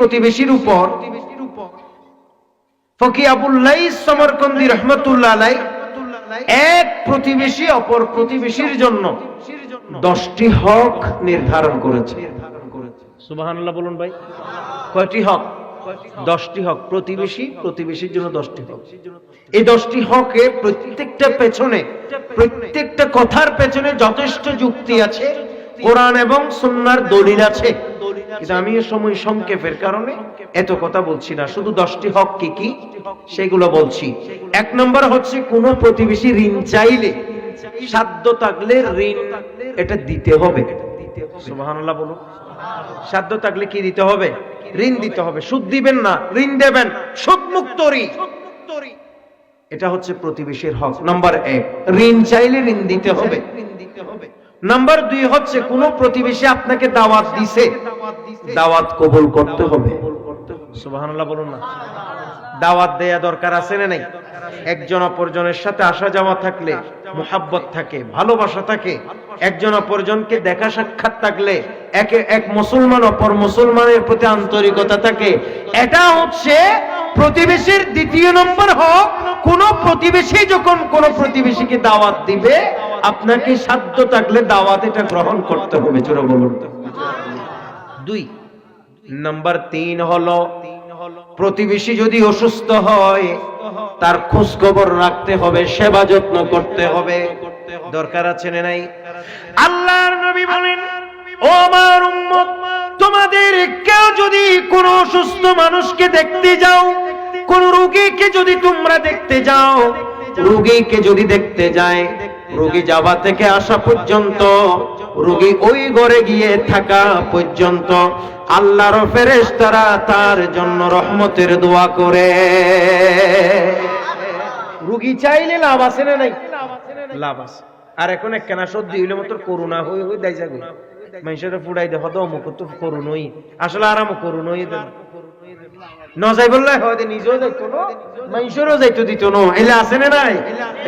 প্রতিবেশীর উপর ফকি আবুল লাইস সমরকন্দি রাহমাতুল্লাহ আলাইহি এক প্রতিবেশী অপর প্রতিবেশীর জন্য 10টি হক নির্ধারণ করেছে। সুবহানাল্লাহ বলুন ভাই, কয়টি হক? 10টি হক। প্রতিবেশী প্রতিবেশীর জন্য 10টি হক। এই 10টি হকে প্রত্যেকটা পেছনে, প্রত্যেকটা কথার পেছনে যথেষ্ট যুক্তি আছে, কোরআন এবং সুন্নাহর দলিল আছে। কিন্তু আমি এই সময় সংক্ষেপের কারণে এত কথা বলছি না, শুধু 10টি হক কি কি সেগুলো বলছি। 1 নম্বর হচ্ছে কোন প্রতিবেশী ঋণ চাইলে সাধ্য থাকলে ঋণ এটা দিতে হবে। সুবহানাল্লাহ বলুন। সাধ্য থাকলে কি দিতে হবে? ঋণ দিতে হবে। সুদ দিবেন না, ঋণ দেবেন, সুদ মুক্ত ঋণ। এটা হচ্ছে প্রতিবেশীর হক। নাম্বার 1, ঋণ চাইলে ঋণ দিতে হবে। নাম্বার 2 হচ্ছে কোন প্রতিবেশী আপনাকে দাওয়াত দিছে, দাওয়াত কবুল করতে হবে। সুবহানাল্লাহ বলুন না। দাওয়াত দেয়া দরকার আছে না নাই? একজন অপরজনের সাথে আসা যাওয়া থাকলে মুহাব্বত থাকে, ভালোবাসা থাকে, একজন অপরজনকে দেখা সাক্ষাৎ থাকলে এক মুসলমান অপর মুসলমানের প্রতি আন্তরিকতা থাকে, এটা হচ্ছে প্রতিবেশীর 2 নম্বর হক। কোন প্রতিবেশী যখন কোন প্রতিবেশীকে দাওয়াত দিবে, আপনাকে সাধ্য থাকলে দাওয়াত এটা গ্রহণ করতে হবে। জোরে বলুন। 2 নাম্বার 3 হলো প্রতিবেশী যদি অসুস্থ হয় তার খোঁজ খবর রাখতে হবে, সেবা যত্ন করতে হবে। দরকার আছে না নাই? আল্লাহর নবী বলেন, ও আমার উম্মত, তোমাদের কেউ যদি কোন অসুস্থ মানুষকে দেখতে যাও, কোন রোগীকে যদি তোমরা দেখতে যাও, রোগীকে যদি দেখতে যায়, রোগী যাওয়া থেকে আসা পর্যন্ত, রোগী ওই ঘরে গিয়ে থাকা পর্যন্ত আল্লাহর ফেরেশতারা তার জন্য রহমতের দোয়া করে। রোগী চাইলে লাভ আছে না নাই? লাভ আছে। আর এখন একখানা সর্দি হইলে মতো করুণা হই হই দাই যাবে, মানুষের ফুড়াই দেখো তো অমুক তো করুণই, আসলে আরাম করুণই দেন ন যাই বললে হয়তো নিজেও যাইতো না, মানুষেরও যাইতো দিত না। এলে আছে না নাই?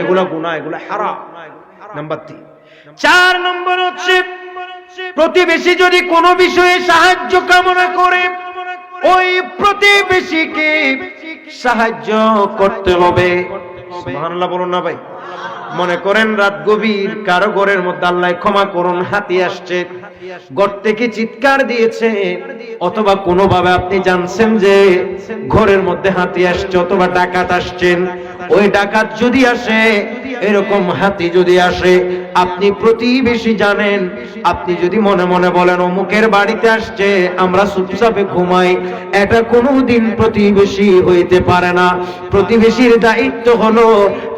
এগুলা গুনাহ, এগুলা হারাম। নাম্বার 3। 4 নম্বর হচ্ছে প্রতিবেশী যদি কোনো বিষয়ে সাহায্য কামনা করে, ওই প্রতিবেশীকে সাহায্য করতে হবে। সুবহানাল্লাহ বলুন না ভাই। মনে করেন রাত গভীর, কারো ঘরের মধ্যে আল্লাহ ক্ষমা করুন হাতি আসছে, ঘর থেকে চিৎকার দিয়েছে, অথবা কোনোভাবে আপনি জানছেন যে ঘরের মধ্যে হাতি আসছে অথবা ডাকাত আসছেন, ওই ডাকাত যদি আসে, এরকম হাতি যদি আসে, আপনি প্রতিবেশী জানেন, আপনি যদি মনে মনে বলেন অমুকের বাড়িতে আসছে, আমরা চুপচাপে ঘুমাই, এটা কোনোদিন প্রতিবেশী হইতে পারে না। প্রতিবেশীর দায়িত্ব হলো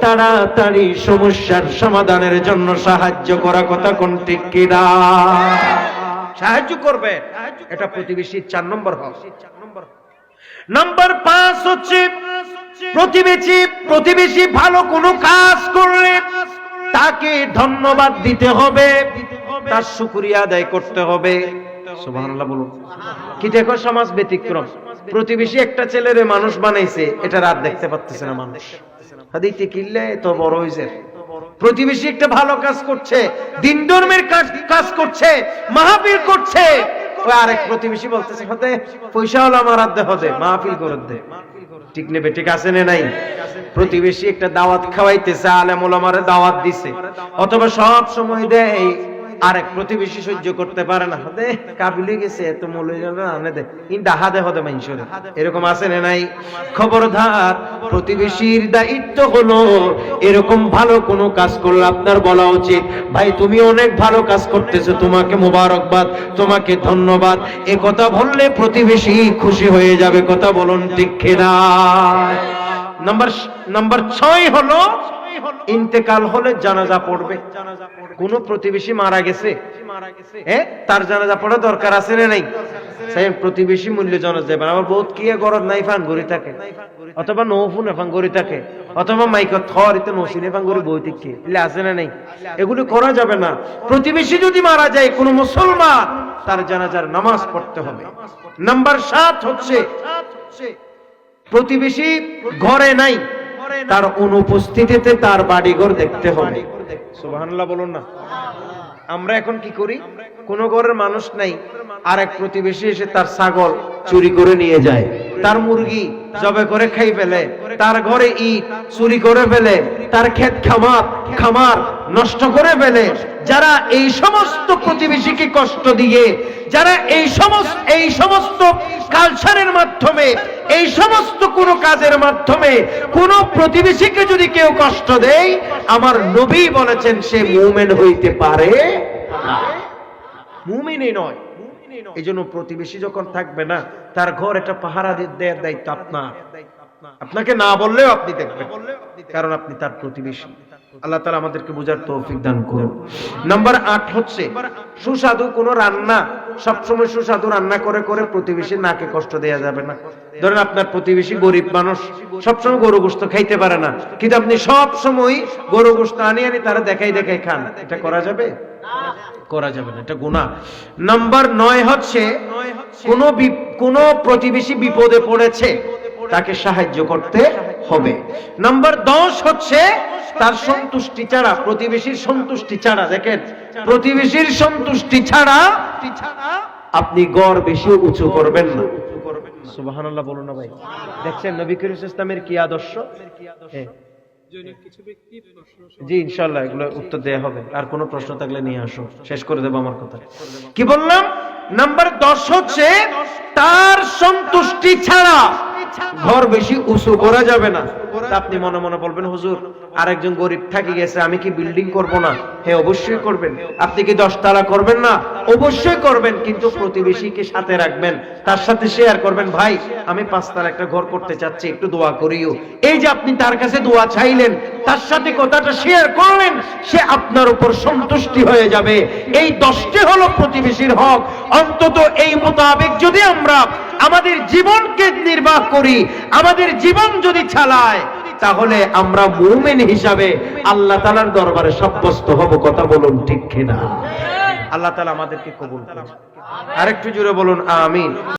তাড়াতাড়ি সমস্যার সমাধানের জন্য সাহায্য করা। কথা কোন ঠিক কিনা? সাহায্য করবে, এটা প্রতিবেশীর 4 নম্বর হক। নাম্বার 5 হচ্ছে প্রতিবেশী ভালো কোনো কাজ করলে তাকে ধন্যবাদ দিতে হবে, তার শুকরিয়া আদায় করতে হবে। সুবহানাল্লাহ বলুন। কি দেখো সমাজ ব্যতিক্রম, প্রতিবেশী একটা ছেলেরে মানুষ বানাইছে, এটা রাত দেখতে পারতেছে না মানুষ, হাদিতে কিল্লে তো বড় হইছে। প্রতিবেশী একটা ভালো কাজ করছে, দিন ধর্মের কাজ করছে, মাহফিল করছে, ওই আরেক প্রতিবেশী বলতেছে হতে পয়সা হলো আমার হাত হতে মাহফিল করে দে। ঠিক নেবে, ঠিক আছে না নাই? প্রতিবেশী একটা দাওয়াত খাওয়াইতেছে, আলেম ওলামারে দাওয়াত দিছে, অথবা সব সময় দেয়, আরেক প্রতিবেশী সহ্য করতে পারে না, হতে কাবিলে গেছে এত মূল্য আনে দে কিন্তু হাদে হতে মানুষের, এরকম আছে না নাই? খবরদার, প্রতিবেশীর দায়িত্ব হলো এরকম ভালো কোনো কাজ করলে আপনার বলা উচিত, ভাই তুমি অনেক ভালো কাজ করতেছো, তোমাকে মোবারকবাদ, তোমাকে ধন্যবাদ। এ কথা বললে প্রতিবেশী খুশি হয়ে যাবে। কথা বলুন ঠিক কিনা? নাম্বার 6 হলো ইন্তেকাল হলে জানাজা পড়বে। কোন প্রতিবেশী মারা গেছে, তার জানাজা পড়া দরকার আছে না নাই? সেই প্রতিবেশী মূল্য জানাজা যাবে। আবার বহুত কি গরজ নাই ফান গড়ি থাকে, অথবা নৌফুন ফান গড়ি থাকে, অথবা মাইকত থরিতে নসিনে ফান গড়ি বই থেকে এলে আছে না নাই? এগুলি করা যাবে না। প্রতিবেশী যদি মারা যায় কোন মুসলমান, তার জানাজার নামাজ পড়তে হবে। নাম্বার 7 হচ্ছে প্রতিবেশী ঘরে নাই, তার অনুপস্থিতিতে তার বাড়িঘর দেখতে হবে। সুবহানাল্লাহ বলুন না। আমরা এখন কি করি, কোন ঘরের মানুষ নাই, আর এক প্রতিবেশী এসে তার ছাগল চুরি করে নিয়ে যায়, তার মুরগি জবে করে খাই ফেলে, তার ঘরে ইট চুরি করে ফেলে, তার ক্ষেত খামার নষ্ট করে ফেলে। যারা এই সমস্ত প্রতিবেশীকে কষ্ট দিয়ে, যারা এই সমস্ত কালচারের মাধ্যমে, এই সমস্ত কোন কাজের মাধ্যমে কোন প্রতিবেশীকে যদি কেউ কষ্ট দেয়, আমার নবী বলেছেন সে মুমিন হইতে পারে না, মুমিনই নয়। এই জন্য প্রতিবেশী যখন থাকবে না, তার ঘর একটা পাহারা দেওয়ার দায়িত্ব আপনার। আপনাকে না বললেও আপনি দেখবেন, কারণ আপনি তার প্রতিবেশী। আল্লাহ তাআলা আমাদেরকে বোঝার তৌফিক দান করুন। নাম্বার 8 হচ্ছে সুস্বাদু কোন রান্না, সবসময় সুস্বাদু রান্না করে করে প্রতিবেশীর নাকে কষ্ট দেয়া যাবে না। ধরেন আপনার প্রতিবেশী গরিব মানুষ, সবসময় গরু গোশত খাইতে পারে না, কিন্তু আপনি সবসময় গরু গোশত আনি তারা দেখাই খান, এটা করা যাবে? করা যাবে না, এটা গুনাহ। নাম্বার 9 হচ্ছে কোন প্রতিবেশী বিপদে পড়েছে, তাকে সাহায্য করতে হবে। নাম্বার 10 হচ্ছে তার সন্তুষ্টি ছাড়া, প্রতিবেশীর সন্তুষ্টি ছাড়া, দেখেন প্রতিবেশীর সন্তুষ্টি ছাড়া আপনি গড় বেশি উঁচু করবেন না। সুবহানাল্লাহ বলুন না ভাই। দেখছেন নবী করিম সাল্লাল্লাহু আলাইহি ওয়াসাল্লামের কি আদর্শ। জি ইনশাআল্লাহ এগুলো উত্তর দেয়া হবে। আর কোনো প্রশ্ন থাকলে নিয়ে আসো, শেষ করে দেব আমার কথা। কি বললাম? নাম্বার 10 হচ্ছে তার সন্তুষ্টি ছাড়া ঘর বেশি উঁচু করা যাবে না। আপনি মনে মনে বলবেন, হুজুর আরেকজন গরিব থাকি গেছে, আমি কি বিল্ডিং করব না? হ্যাঁ অবশ্যই করবেন। আপনি কি 10 তলা করবেন না? অবশ্যই করবেন, কিন্তু প্রতিবেশীকে সাথে রাখবেন, তার সাথে শেয়ার করবেন, ভাই আমি 5 তলা একটা ঘর করতে চাচ্ছি, একটু দোয়া করিও। এই যে আপনি তার কাছে দোয়া চাইলেন, তার সাথে কথাটা শেয়ার করলেন, সে আপনার উপর সন্তুষ্টি হয়ে যাবে। এই 10টি হলো প্রতিবেশীর হক। অন্তত এই মোতাবেক যদি আমরা আমাদের জীবনকে নির্বাহ করি, আমাদের জীবন যদি চালায়, তাহলে আমরা মুমিন হিসাবে আল্লাহ তাআলার দরবারে সাব্যস্ত হব। কথা বলুন ঠিক কিনা? আল্লাহ তাআলা আমাদেরকে কবুল করুন। আরেকটু জোরে বলুন আমিন।